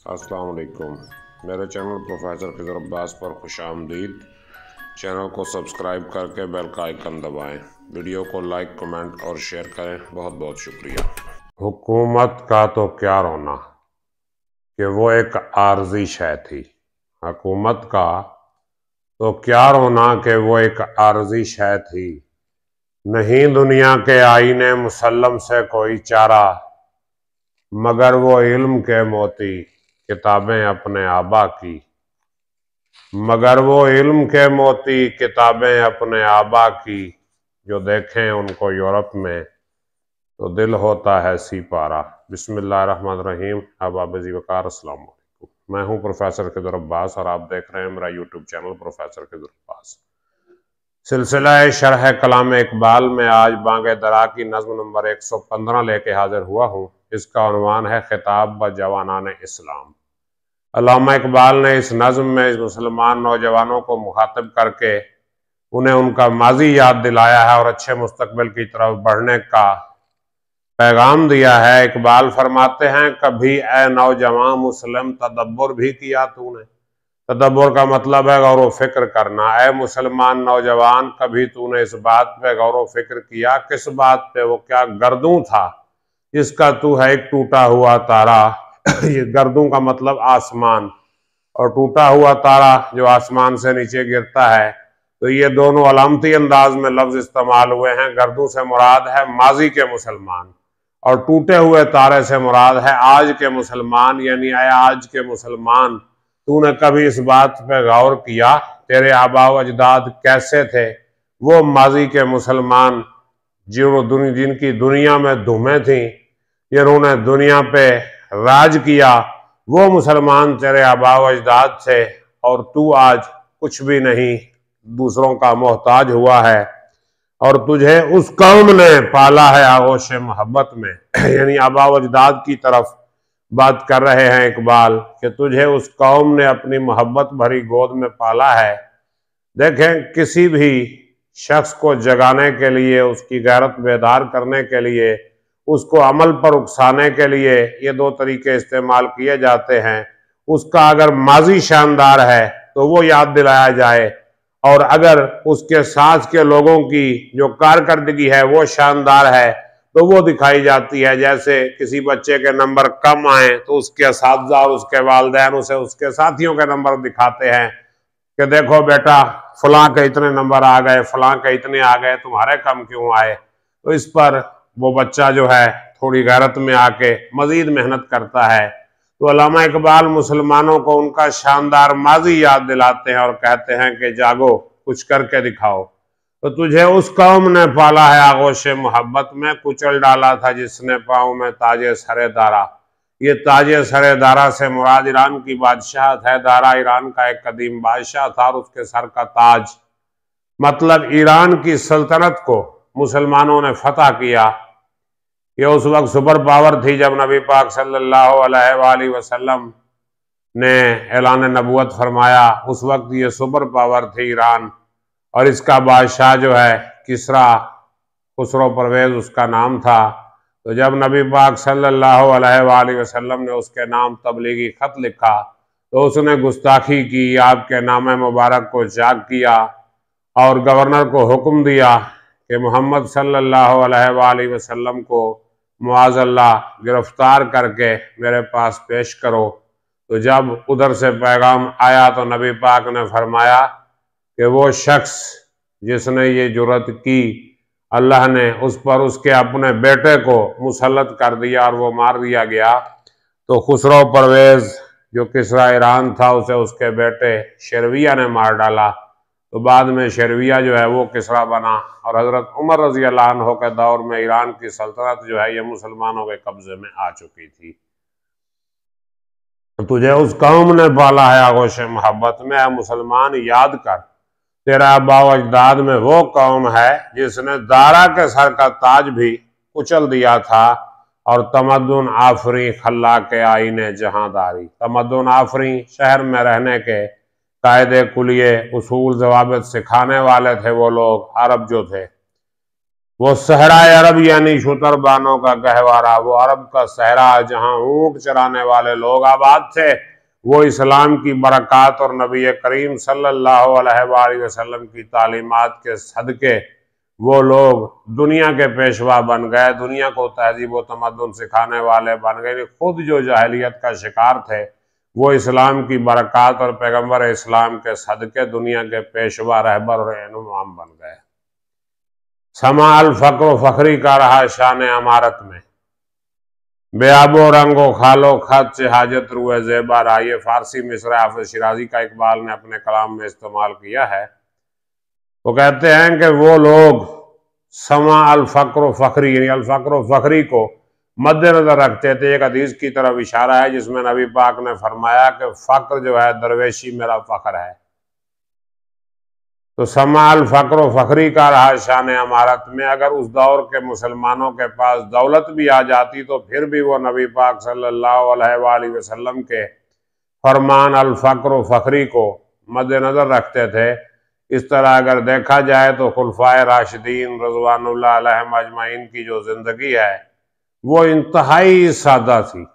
अस्सलाम वालेकुम। मेरे चैनल प्रोफेसर खिज़र अब्बास पर खुशामदीद। चैनल को सब्सक्राइब करके बेल का आइकन दबाएं। वीडियो को लाइक, कमेंट और शेयर करें। बहुत बहुत शुक्रिया। हुकूमत का तो क्या रोना कि वो एक आर्जी शय थी। हुकूमत का तो क्या रोना कि वो एक आर्जी शय थी। नहीं दुनिया के आईने मुसल्लम से कोई चारा, मगर वो इल्म के मोती किताबें अपने आबा की। मगर वो इल्म के मोती किताबें अपने आबा की। जो देखें उनको यूरोप में तो दिल होता है सिपारा। बिस्मिल्लाहिर्रहमानिर्रहीम। अहबाब ज़ीवकार, अस्सलाम वालेकुम। मैं हूं प्रोफेसर खिज़र अब्बास और आप देख रहे हैं मेरा YouTube channel professor Khizar Abbas. सिलसिला शरह कलाम इकबाल में आज बांगे दरा की नज़्म नंबर 115 लेके हाजिर हुआ हूँ। इसका उन्वान है खिताब ब जवानान इस्लाम। अल्लामा इकबाल ने इस नज़्म में मुसलमान नौजवानों को मुखातिब करके उन्हें उनका माजी याद दिलाया है और अच्छे मुस्तकबिल की तरफ बढ़ने का पैगाम दिया है। इकबाल फरमाते हैं, कभी ए नौजवान मुस्लिम तदब्बर भी किया तूने। तदब्बर का मतलब है गौर व फिक्र करना। ए मुसलमान नौजवान, कभी तूने इस बात पे गौर व फिक्र किया। किस बात पे? वो क्या गर्दू था जिसका तू है एक टूटा हुआ तारा। ये गर्दू का मतलब आसमान, और टूटा हुआ तारा जो आसमान से नीचे गिरता है। तो ये दोनों अलामती अंदाज में लफ्ज इस्तेमाल हुए हैं। गर्दू से मुराद है माजी के मुसलमान और टूटे हुए तारे से मुराद है आज के मुसलमान। यानी आज के मुसलमान, तूने कभी इस बात पे गौर किया तेरे आबा व अजदाद कैसे थे? वो माजी के मुसलमान जिनकी दुनिया में धूमें थी, जिन्होंने दुनिया पे राज किया, वो मुसलमान तेरे आबा व अजदाद थे। और तू आज कुछ भी नहीं, दूसरों का मोहताज हुआ है और तुझे उस कौम ने पाला है आगोश मोहब्बत में। यानी आबा व अजदाद की तरफ बात कर रहे हैं इकबाल कि तुझे उस कौम ने अपनी मोहब्बत भरी गोद में पाला है। देखें, किसी भी शख्स को जगाने के लिए, उसकी गैरत बेदार करने के लिए, उसको अमल पर उकसाने के लिए ये दो तरीके इस्तेमाल किए जाते हैं। उसका अगर माजी शानदार है तो वो याद दिलाया जाए, और अगर उसके साथ के लोगों की जो कारकर्दगी है वो शानदार है तो वो दिखाई जाती है। जैसे किसी बच्चे के नंबर कम आए तो उसके असातिज़ा और उसके वालिदैन उसे उसके साथियों के नंबर दिखाते हैं कि देखो बेटा, फलां के इतने नंबर आ गए, फलां के इतने आ गए, तुम्हारे कम क्यों आए? तो इस पर वो बच्चा जो है थोड़ी गैरत में आके मजीद मेहनत करता है। तो अल्लामा इकबाल मुसलमानों को उनका शानदार माजी याद दिलाते हैं और कहते हैं कि जागो, कुछ करके दिखाओ। तो तुझे उस कौम ने पाला है आगोश मोहब्बत में, कुचल डाला था जिसने पाँव में ताजे सरे दारा। ये ताजे सरे दारा से मुराद ईरान की बादशाहत है। दारा ईरान का एक कदीम बादशाह था और उसके सर का ताज, मतलब ईरान की सल्तनत को मुसलमानों ने फतह किया। ये उस वक्त सुपर पावर थी जब नबी पाक सल्लल्लाहु अलैहि वसल्लम ने ऐलान नबूवत फरमाया। उस वक्त ये सुपर पावर थी ईरान, और इसका बादशाह जो है किसरा, खुसरो परवेज उसका नाम था। तो जब नबी पाक सल्लल्लाहु अलैहि वसल्लम ने उसके नाम तबलीगी खत लिखा तो उसने गुस्ताखी की, आपके नाम मुबारक को जाग किया और गवर्नर को हुक्म दिया कि मोहम्मद सल्लल्लाहु अलैहि वसल्लम को मुआज़ल्लाह गिरफ्तार करके मेरे पास पेश करो। तो जब उधर से पैगाम आया तो नबी पाक ने फरमाया कि वो शख्स जिसने ये जुर्रत की, अल्लाह ने उस पर उसके अपने बेटे को मुसल्लत कर दिया और वो मार दिया गया। तो खुसरो परवेज जो किसरा ईरान था, उसे उसके बेटे शेरविया ने मार डाला। तो बाद में शेरविया जो है वो किसरा बना, और हजरत उमर रजी अल्लाह अन्हु के दौर में ईरान की सल्तनत जो है ये मुसलमानों के कब्जे में आ चुकी थी। तुझे उस कौम ने पाला है आगोश मोहब्बत में, मुसलमान याद कर तेरा आबा व अजदाद में वो कौम है जिसने दारा के सर का ताज भी कुचल दिया था और तमद्दुन आफरी खल्ला के आईने जहांदारी। तमद्दुन आफरी शहर में रहने के कायदे, कुलिये, उसूल, जवाबित सिखाने वाले थे वो लोग, अरब जो थे। वो सहरा अरब यानी शुतरबानों का गहवारा, वो अरब का सहरा जहां ऊंट चराने वाले लोग आबाद थे, वो इस्लाम की बरक़ात और नबी करीम सल्लल्लाहु अलैहि वसल्लम की तालीमात के सदके वो लोग दुनिया के पेशवा बन गए, दुनिया को तहजीब व तमद्दुन सिखाने वाले बन गए। खुद जो जाहिलियत का शिकार थे वो इस्लाम की बरक़ात और पैगम्बर इस्लाम के सदके दुनिया के पेशवा, रहबर और इमाम बन गए। समा अल फ़क्र फ़खरी का रहा शान अमारत में, बेआबो रंगो खालो खत से हाजत रुए ज़ेबा रहा। ये फारसी मिसरा हाफ़िज़ शिराजी का इकबाल ने अपने कलाम में इस्तेमाल किया है। वो कहते हैं कि वो लोग समा अल फ़क्र फ़खरी यानी अल फ़क्र फ़खरी को मद्देनजर रखते थे। एक हदीस की तरफ इशारा है जिसमें नबी पाक ने फरमाया कि फ़क्र जो है दरवेशी मेरा फ़ख्र है। तो समा अल फ़क्र फ़खरी का रहा शान अमारत में। अगर उस दौर के मुसलमानों के पास दौलत भी आ जाती तो फिर भी वो नबी पाक सल्लल्लाहु अलैहि वसल्लम के फरमान अल फ़क्र फ़खरी को मद्देनजर रखते थे। इस तरह अगर देखा जाए तो खुलफाए राशिदीन रज़वानुल्लाह अलैहिम अजमाइन की जो जिंदगी है वो इंतहाई सादा थी।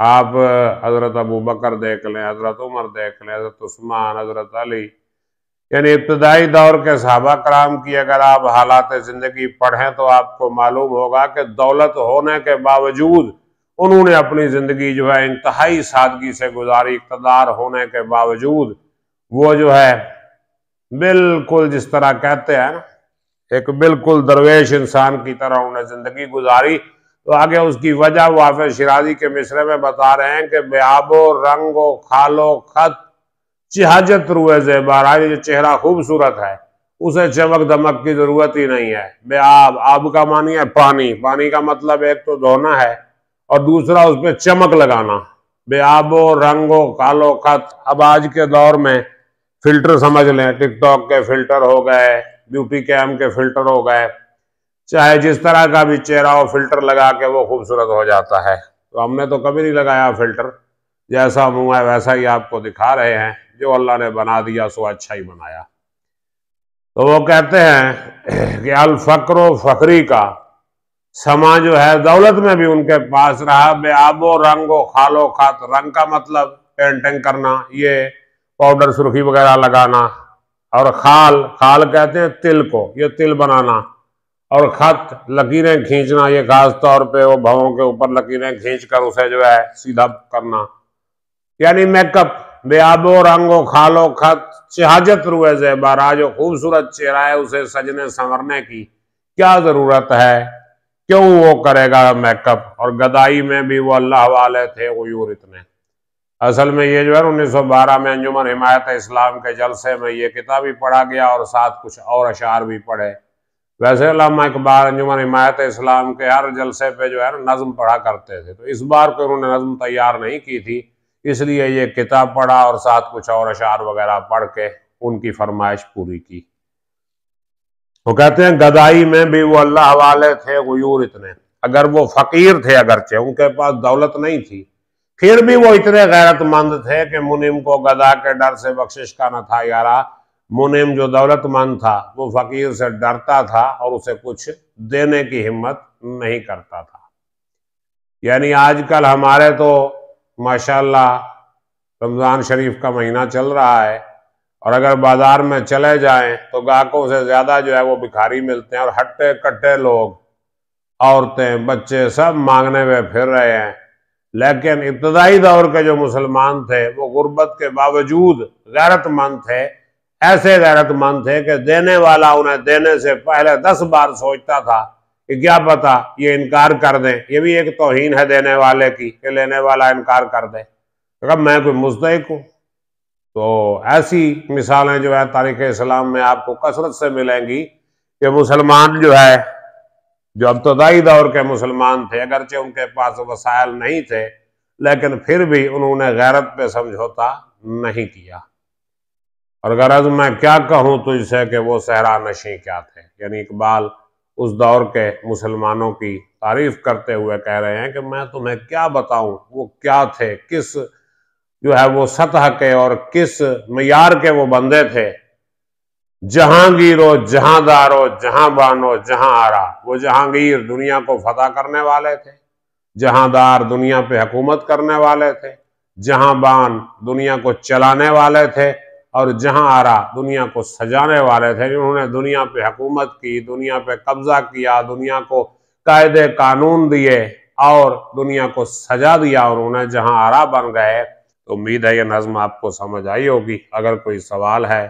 आप हजरत अबू बकर देख लें, हजरत उमर देख लें, हजरत उस्मान, हजरत अली, यानी इब्तदाई दौर के सहाबा कराम की अगर आप हालात जिंदगी पढ़ें तो आपको मालूम होगा कि दौलत होने के बावजूद उन्होंने अपनी जिंदगी जो है इंतहाई सादगी से गुजारी। इक़्तिदार होने के बावजूद वो जो है बिल्कुल जिस तरह कहते हैं ना, एक बिल्कुल दरवेश इंसान की तरह उन्होंने जिंदगी गुजारी। तो आगे उसकी वजह वो हाफ़िज़ शिराजी के मिसरे में बता रहे हैं कि बेआबो रंगो खालो खत चिहाजत रुए ज़ेबार, जो चेहरा खूबसूरत है उसे चमक दमक की जरूरत ही नहीं है। बेआब, आब का मानी है पानी, पानी का मतलब एक तो धोना है और दूसरा उस पर चमक लगाना। बेआबो रंगो कालो खत, अब आज के दौर में फिल्टर समझ लें, टिकटॉक के फिल्टर हो गए, ब्यूटी कैम के फिल्टर हो गए, चाहे जिस तरह का भी चेहरा हो फिल्टर लगा के वो खूबसूरत हो जाता है। तो हमने तो कभी नहीं लगाया फिल्टर, जैसा मुंह है वैसा ही आपको दिखा रहे हैं, जो अल्लाह ने बना दिया सो अच्छा ही बनाया। तो वो कहते हैं कि अल फ़क्र फ़खरी का समा जो है दौलत में भी उनके पास रहा। बेआबो रंगो खालो खत, रंग का मतलब पेंटिंग करना, ये पाउडर सुर्खी वगैरह लगाना, और खाल, खाल कहते हैं तिल को, ये तिल बनाना, और खत लकीरें खींचना, ये खास तौर पे वो भवों के ऊपर लकीरें खींचकर उसे जो है सीधा करना, यानी मेकअप। बेआबो रंगो खालो खत चिहाजत रुए ज़ेबारा, जो खूबसूरत चेहरा है उसे सजने संवरने की क्या जरूरत है, क्यों वो करेगा मेकअप। और गदाई में भी वो अल्लाह वाले थे ग़ुयूर इतने। असल में ये जो है 1912 में अंजुमन हिमायत इस्लाम के जलसे में ये किताब भी पढ़ा गया और साथ कुछ और अशार भी पढ़े। वैसे अल्लामा इकबाल अंजुमन हिमायत इस्लाम के हर जलसे पे जो है ना नज़्म पढ़ा करते थे, तो इस बार को उन्होंने नज़्म तैयार नहीं की थी, इसलिए ये किताब पढ़ा और साथ कुछ और अशार वगैरह पढ़ के उनकी फरमाइश पूरी की। वो कहते हैं गदाई में भी वो अल्लाह वाले थे ग़ुयूर इतने। अगर वो फकीर थे, अगरचे उनके पास दौलत नहीं थी, फिर भी वो इतने गैरतमंद थे कि मुनिम को गदा के डर से बख्शिश का न था यारा। मुनिम जो दौलतमंद था वो फकीर से डरता था और उसे कुछ देने की हिम्मत नहीं करता था। यानी आजकल हमारे तो माशाल्लाह रमज़ान शरीफ का महीना चल रहा है और अगर बाजार में चले जाएं तो ग्राहकों से ज़्यादा जो है वो भिखारी मिलते हैं, और हट्टे कट्टे लोग, औरतें, बच्चे सब मांगने में फिर रहे हैं। लेकिन इब्तदाई दौर के जो मुसलमान थे वो गुर्बत के बावजूद गैरतमंद थे। ऐसे गैरतमंद थे कि देने वाला उन्हें देने से पहले 10 बार सोचता था कि क्या पता ये इनकार कर दें। ये भी एक तौहीन है देने वाले की कि लेने वाला इनकार कर दे, तो मैं कोई मुस्तहिक हूँ। तो ऐसी मिसालें जो है तारीख़ इस्लाम में आपको कसरत से मिलेंगी कि मुसलमान जो है, जो इब्तदाई दौर के मुसलमान थे, अगरचे उनके पास वसाइल नहीं थे लेकिन फिर भी उन्होंने गैरत पे समझौता नहीं किया। और गरज मैं क्या कहूँ तुझसे कि वो सहरा नशी क्या थे। यानी इकबाल उस दौर के मुसलमानों की तारीफ करते हुए कह रहे हैं कि मैं तुम्हें क्या बताऊं वो क्या थे, किस जो है वो सतह के और किस मयार के वो बंदे थे जहांगीरो, जहांदारो, जहांबानो, जहां आरा। वो जहांगीर दुनिया को फतह करने वाले थे, जहांदार दुनिया पे हुकूमत करने वाले थे, जहांबान दुनिया को चलाने वाले थे, और जहां आरा दुनिया को सजाने वाले थे। उन्होंने दुनिया पे हुकूमत की, दुनिया पे कब्जा किया, दुनिया को कायदे कानून दिए और दुनिया को सजा दिया। उन्होंने जहां आरा बन गए। तो उम्मीद है ये नज्म आपको समझ आई होगी। अगर कोई सवाल है,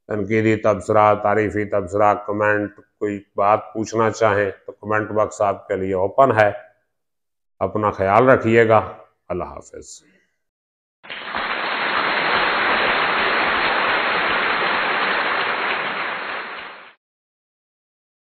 तनकीदी तबसरा, तारीफी तबसरा, कमेंट, कोई बात पूछना चाहें तो कमेंट बॉक्स आपके लिए ओपन है। अपना ख्याल रखिएगा। अल्लाह हाफिज।